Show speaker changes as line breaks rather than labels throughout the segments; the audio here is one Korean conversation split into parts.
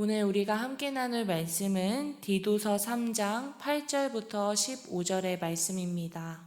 오늘 우리가 함께 나눌 말씀은 디도서 3장 8절부터 15절의 말씀입니다.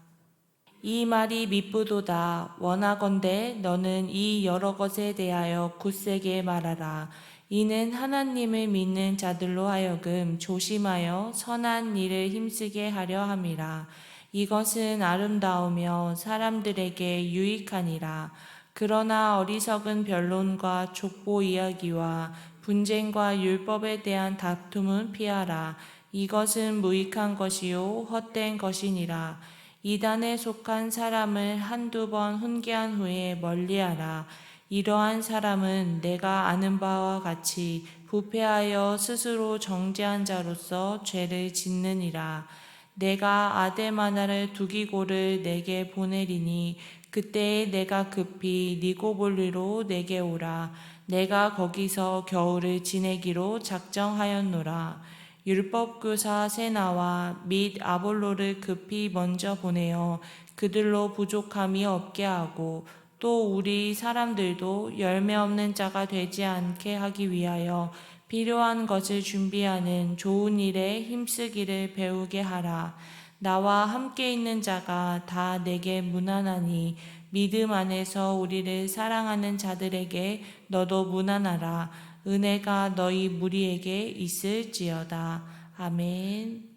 이 말이 미쁘도다. 원하건대 너는 이 여러 것에 대하여 굳세게 말하라. 이는 하나님을 믿는 자들로 하여금 조심하여 선한 일을 힘쓰게 하려 함이라. 이것은 아름다우며 사람들에게 유익하니라. 그러나 어리석은 변론과 족보 이야기와 분쟁과 율법에 대한 다툼은 피하라. 이것은 무익한 것이요 헛된 것이니라. 이단에 속한 사람을 한두 번 훈계한 후에 멀리하라. 이러한 사람은 내가 아는 바와 같이 부패하여 스스로 정죄한 자로서 죄를 짓느니라. 내가 아데마나를 두기고를 내게 보내리니 그때에 내가 급히 니고볼리로 내게 오라. 내가 거기서 겨울을 지내기로 작정하였노라. 율법교사 세나와 및 아볼로를 급히 먼저 보내어 그들로 부족함이 없게 하고 또 우리 사람들도 열매 없는 자가 되지 않게 하기 위하여 필요한 것을 준비하는 좋은 일에 힘쓰기를 배우게 하라. 나와 함께 있는 자가 다 내게 무난하니 믿음 안에서 우리를 사랑하는 자들에게 너도 무난하라. 은혜가 너희 무리에게 있을지어다. 아멘.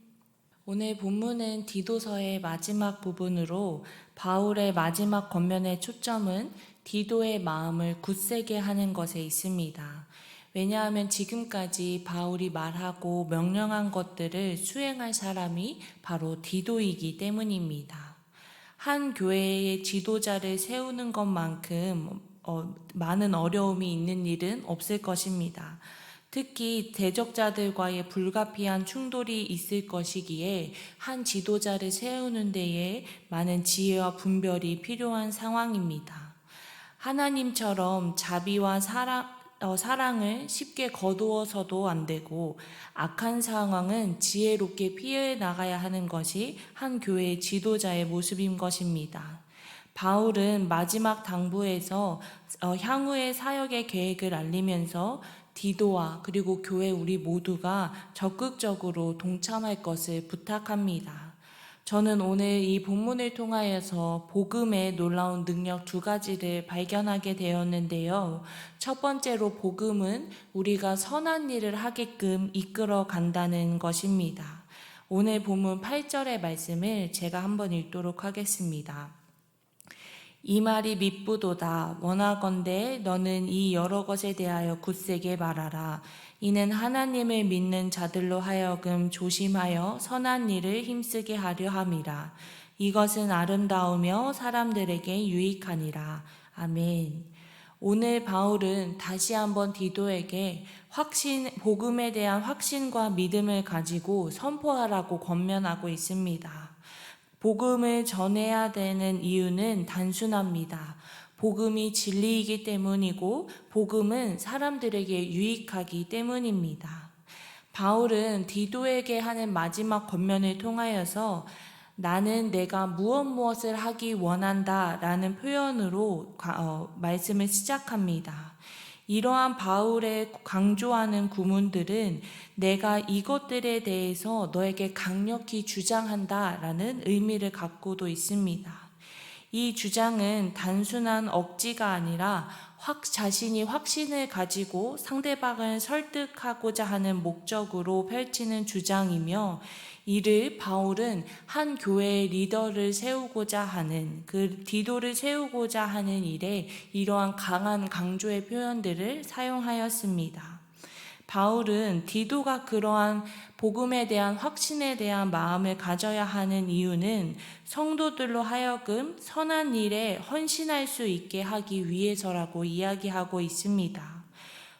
오늘 본문은 디도서의 마지막 부분으로 바울의 마지막 권면의 초점은 디도의 마음을 굳세게 하는 것에 있습니다. 왜냐하면 지금까지 바울이 말하고 명령한 것들을 수행할 사람이 바로 디도이기 때문입니다. 한 교회의 지도자를 세우는 것만큼 많은 어려움이 있는 일은 없을 것입니다. 특히 대적자들과의 불가피한 충돌이 있을 것이기에 한 지도자를 세우는 데에 많은 지혜와 분별이 필요한 상황입니다. 하나님처럼 자비와 사랑을 쉽게 거두어서도 안 되고 악한 상황은 지혜롭게 피해 나가야 하는 것이 한 교회의 지도자의 모습인 것입니다. 바울은 마지막 당부에서 향후의 사역의 계획을 알리면서 디도와 그리고 교회 우리 모두가 적극적으로 동참할 것을 부탁합니다. 저는 오늘 이 본문을 통하여서 복음의 놀라운 능력 두 가지를 발견하게 되었는데요. 첫 번째로 복음은 우리가 선한 일을 하게끔 이끌어 간다는 것입니다. 오늘 본문 8절의 말씀을 제가 한번 읽도록 하겠습니다. 이 말이 미쁘도다. 원하건대 너는 이 여러 것에 대하여 굳세게 말하라. 이는 하나님을 믿는 자들로 하여금 조심하여 선한 일을 힘쓰게 하려 함이라. 이것은 아름다우며 사람들에게 유익하니라. 아멘. 오늘 바울은 다시 한번 디도에게 복음에 대한 확신과 믿음을 가지고 선포하라고 권면하고 있습니다. 복음을 전해야 되는 이유는 단순합니다. 복음이 진리이기 때문이고 복음은 사람들에게 유익하기 때문입니다. 바울은 디도에게 하는 마지막 권면을 통하여서 나는 내가 무엇을 하기 원한다 라는 표현으로 말씀을 시작합니다. 이러한 바울의 강조하는 구문들은 내가 이것들에 대해서 너에게 강력히 주장한다 라는 의미를 갖고도 있습니다. 이 주장은 단순한 억지가 아니라 자신이 확신을 가지고 상대방을 설득하고자 하는 목적으로 펼치는 주장이며 이를 바울은 한 교회의 리더를 세우고자 하는 그 디도를 세우고자 하는 일에 이러한 강한 강조의 표현들을 사용하였습니다. 바울은 디도가 그러한 복음에 대한 확신에 대한 마음을 가져야 하는 이유는 성도들로 하여금 선한 일에 헌신할 수 있게 하기 위해서라고 이야기하고 있습니다.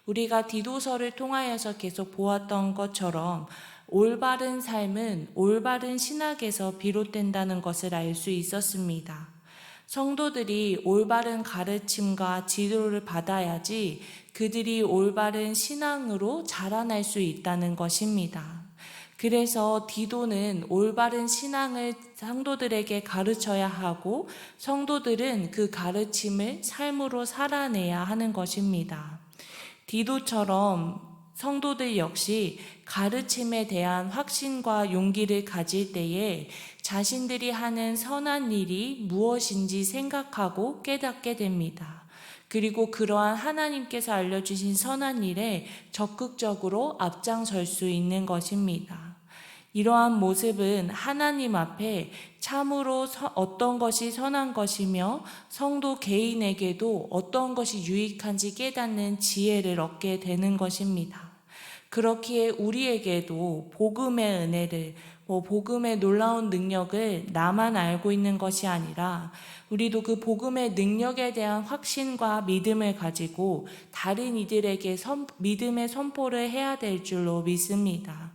우리가 디도서를 통하여서 계속 보았던 것처럼 올바른 삶은 올바른 신학에서 비롯된다는 것을 알 수 있었습니다. 성도들이 올바른 가르침과 지도를 받아야지 그들이 올바른 신앙으로 자라날 수 있다는 것입니다. 그래서 디도는 올바른 신앙을 성도들에게 가르쳐야 하고 성도들은 그 가르침을 삶으로 살아내야 하는 것입니다. 디도처럼 성도들 역시 가르침에 대한 확신과 용기를 가질 때에 자신들이 하는 선한 일이 무엇인지 생각하고 깨닫게 됩니다. 그리고 그러한 하나님께서 알려주신 선한 일에 적극적으로 앞장설 수 있는 것입니다. 이러한 모습은 하나님 앞에 참으로 어떤 것이 선한 것이며 성도 개인에게도 어떤 것이 유익한지 깨닫는 지혜를 얻게 되는 것입니다. 그렇기에 우리에게도 복음의 은혜를, 복음의 놀라운 능력을 나만 알고 있는 것이 아니라 우리도 그 복음의 능력에 대한 확신과 믿음을 가지고 다른 이들에게 믿음의 선포를 해야 될 줄로 믿습니다.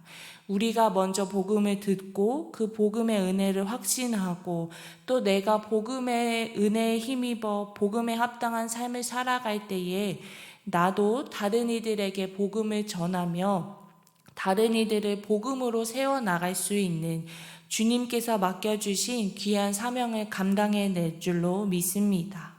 우리가 먼저 복음을 듣고 그 복음의 은혜를 확신하고 또 내가 복음의 은혜에 힘입어 복음에 합당한 삶을 살아갈 때에 나도 다른 이들에게 복음을 전하며 다른 이들을 복음으로 세워나갈 수 있는 주님께서 맡겨주신 귀한 사명을 감당해낼 줄로 믿습니다.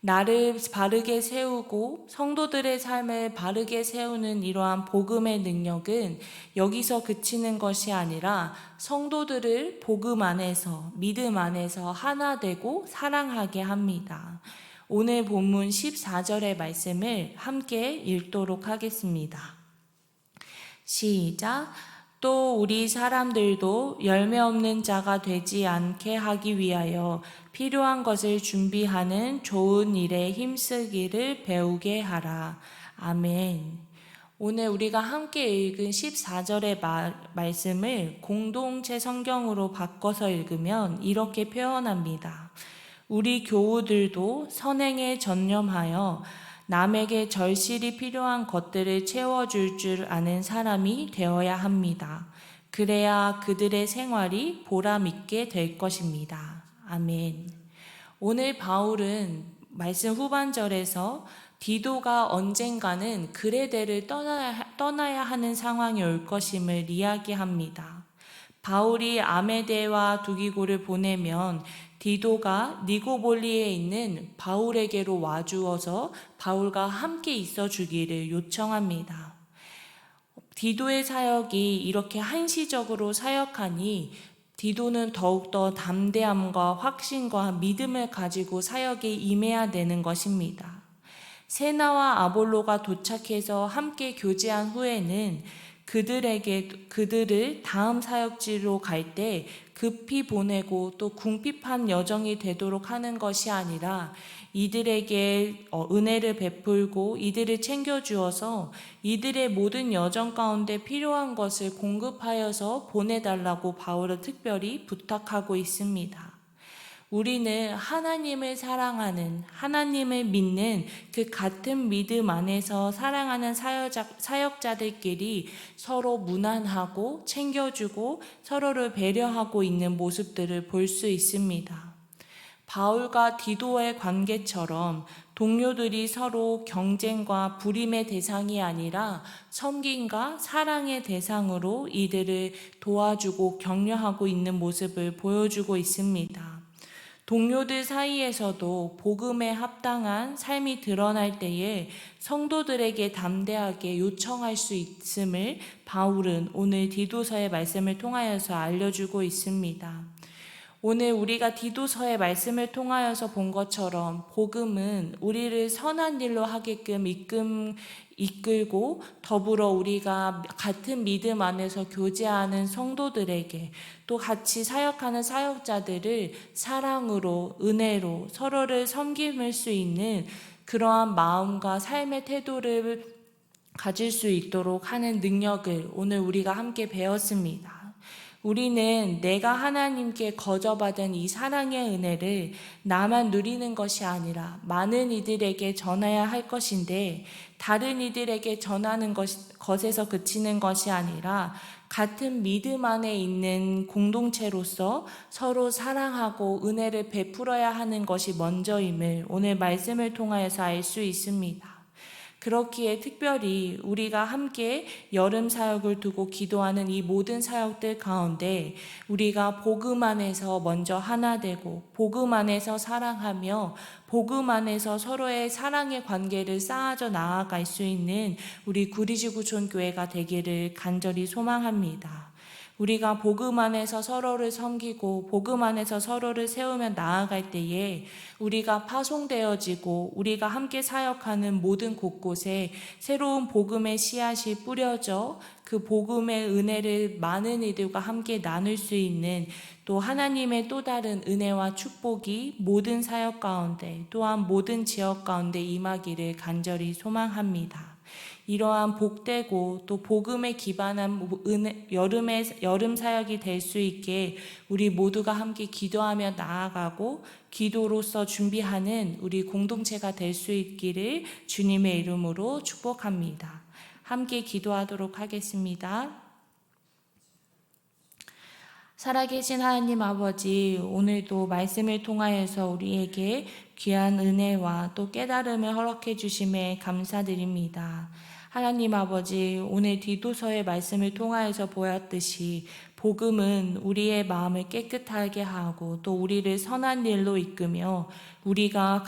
나를 바르게 세우고 성도들의 삶을 바르게 세우는 이러한 복음의 능력은 여기서 그치는 것이 아니라 성도들을 복음 안에서, 믿음 안에서 하나 되고 사랑하게 합니다. 오늘 본문 14절의 말씀을 함께 읽도록 하겠습니다. 시작. 또 우리 사람들도 열매 없는 자가 되지 않게 하기 위하여 필요한 것을 준비하는 좋은 일에 힘쓰기를 배우게 하라. 아멘. 오늘 우리가 함께 읽은 14절의 말씀을 공동체 성경으로 바꿔서 읽으면 이렇게 표현합니다. 우리 교우들도 선행에 전념하여 남에게 절실히 필요한 것들을 채워줄 줄 아는 사람이 되어야 합니다. 그래야 그들의 생활이 보람있게 될 것입니다. 아멘. 오늘 바울은 말씀 후반절에서 디도가 언젠가는 그레데를 떠나야 하는 상황이 올 것임을 이야기합니다. 바울이 아메데와 두기고를 보내면 디도가 니고볼리에 있는 바울에게로 와주어서 바울과 함께 있어 주기를 요청합니다. 디도의 사역이 이렇게 한시적으로 사역하니 디도는 더욱더 담대함과 확신과 믿음을 가지고 사역에 임해야 되는 것입니다. 세나와 아볼로가 도착해서 함께 교제한 후에는 그들을 다음 사역지로 갈 때 급히 보내고 또 궁핍한 여정이 되도록 하는 것이 아니라 이들에게 은혜를 베풀고 이들을 챙겨주어서 이들의 모든 여정 가운데 필요한 것을 공급하여서 보내달라고 바울은 특별히 부탁하고 있습니다. 우리는 하나님을 사랑하는, 하나님을 믿는 그 같은 믿음 안에서 사랑하는 사역자들끼리 서로 무난하고 챙겨주고 서로를 배려하고 있는 모습들을 볼 수 있습니다. 바울과 디도의 관계처럼 동료들이 서로 경쟁과 불임의 대상이 아니라 섬김과 사랑의 대상으로 이들을 도와주고 격려하고 있는 모습을 보여주고 있습니다. 동료들 사이에서도 복음에 합당한 삶이 드러날 때에 성도들에게 담대하게 요청할 수 있음을 바울은 오늘 디도서의 말씀을 통하여서 알려주고 있습니다. 오늘 우리가 디도서의 말씀을 통하여서 본 것처럼 복음은 우리를 선한 일로 하게끔 이끌고 더불어 우리가 같은 믿음 안에서 교제하는 성도들에게 또 같이 사역하는 사역자들을 사랑으로 은혜로 서로를 섬길 수 있는 그러한 마음과 삶의 태도를 가질 수 있도록 하는 능력을 오늘 우리가 함께 배웠습니다. 우리는 내가 하나님께 거저받은 이 사랑의 은혜를 나만 누리는 것이 아니라 많은 이들에게 전해야 할 것인데 다른 이들에게 전하는 것에서 그치는 것이 아니라 같은 믿음 안에 있는 공동체로서 서로 사랑하고 은혜를 베풀어야 하는 것이 먼저임을 오늘 말씀을 통하여서 알 수 있습니다. 그렇기에 특별히 우리가 함께 여름 사역을 두고 기도하는 이 모든 사역들 가운데 우리가 복음 안에서 먼저 하나 되고 복음 안에서 사랑하며 복음 안에서 서로의 사랑의 관계를 쌓아져 나아갈 수 있는 우리 구리지구촌 교회가 되기를 간절히 소망합니다. 우리가 복음 안에서 서로를 섬기고 복음 안에서 서로를 세우며 나아갈 때에 우리가 파송되어지고 우리가 함께 사역하는 모든 곳곳에 새로운 복음의 씨앗이 뿌려져 그 복음의 은혜를 많은 이들과 함께 나눌 수 있는 또 하나님의 또 다른 은혜와 축복이 모든 사역 가운데 또한 모든 지역 가운데 임하기를 간절히 소망합니다. 이러한 복되고 또 복음에 기반한 여름 사역이 될 수 있게 우리 모두가 함께 기도하며 나아가고 기도로서 준비하는 우리 공동체가 될 수 있기를 주님의 이름으로 축복합니다. 함께 기도하도록 하겠습니다. 살아계신 하나님 아버지, 오늘도 말씀을 통하여서 우리에게 귀한 은혜와 또 깨달음을 허락해 주심에 감사드립니다. 하나님 아버지, 오늘 디도서의 말씀을 통하여서 보았듯이 복음은 우리의 마음을 깨끗하게 하고 또 우리를 선한 일로 이끄며 우리가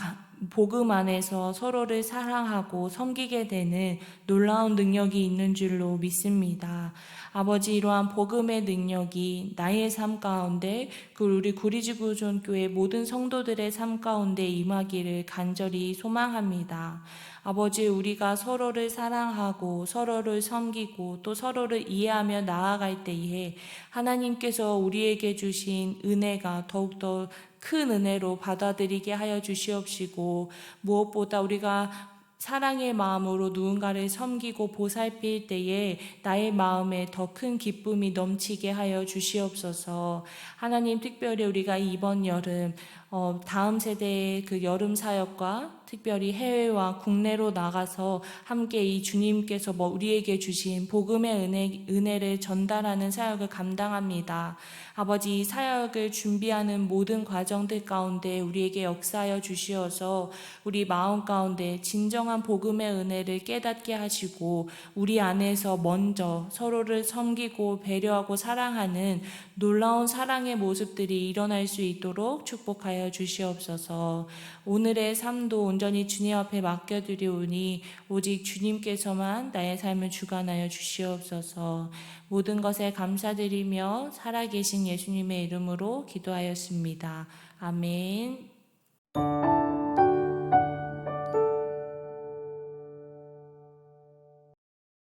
복음 안에서 서로를 사랑하고 섬기게 되는 놀라운 능력이 있는 줄로 믿습니다. 아버지, 이러한 복음의 능력이 나의 삶 가운데 우리 구리지구촌 교회 모든 성도들의 삶 가운데 임하기를 간절히 소망합니다. 아버지, 우리가 서로를 사랑하고 서로를 섬기고 또 서로를 이해하며 나아갈 때에 하나님께서 우리에게 주신 은혜가 더욱더 큰 은혜로 받아들이게 하여 주시옵시고, 무엇보다 우리가 사랑의 마음으로 누군가를 섬기고 보살필 때에 나의 마음에 더 큰 기쁨이 넘치게 하여 주시옵소서. 하나님, 특별히 우리가 이번 여름 다음 세대의 그 여름 사역과 특별히 해외와 국내로 나가서 함께 이 주님께서 우리에게 주신 복음의 은혜를 전달하는 사역을 감당합니다. 아버지, 이 사역을 준비하는 모든 과정들 가운데 우리에게 역사하여 주시어서 우리 마음 가운데 진정한 복음의 은혜를 깨닫게 하시고 우리 안에서 먼저 서로를 섬기고 배려하고 사랑하는 놀라운 사랑의 모습들이 일어날 수 있도록 축복하여 주시옵소서. 오늘의 삶도 온전히 주님 앞에 맡겨드리오니 오직 주님께서만 나의 삶을 주관하여 주시옵소서. 모든 것에 감사드리며 살아계신 예수님의 이름으로 기도하였습니다. 아멘.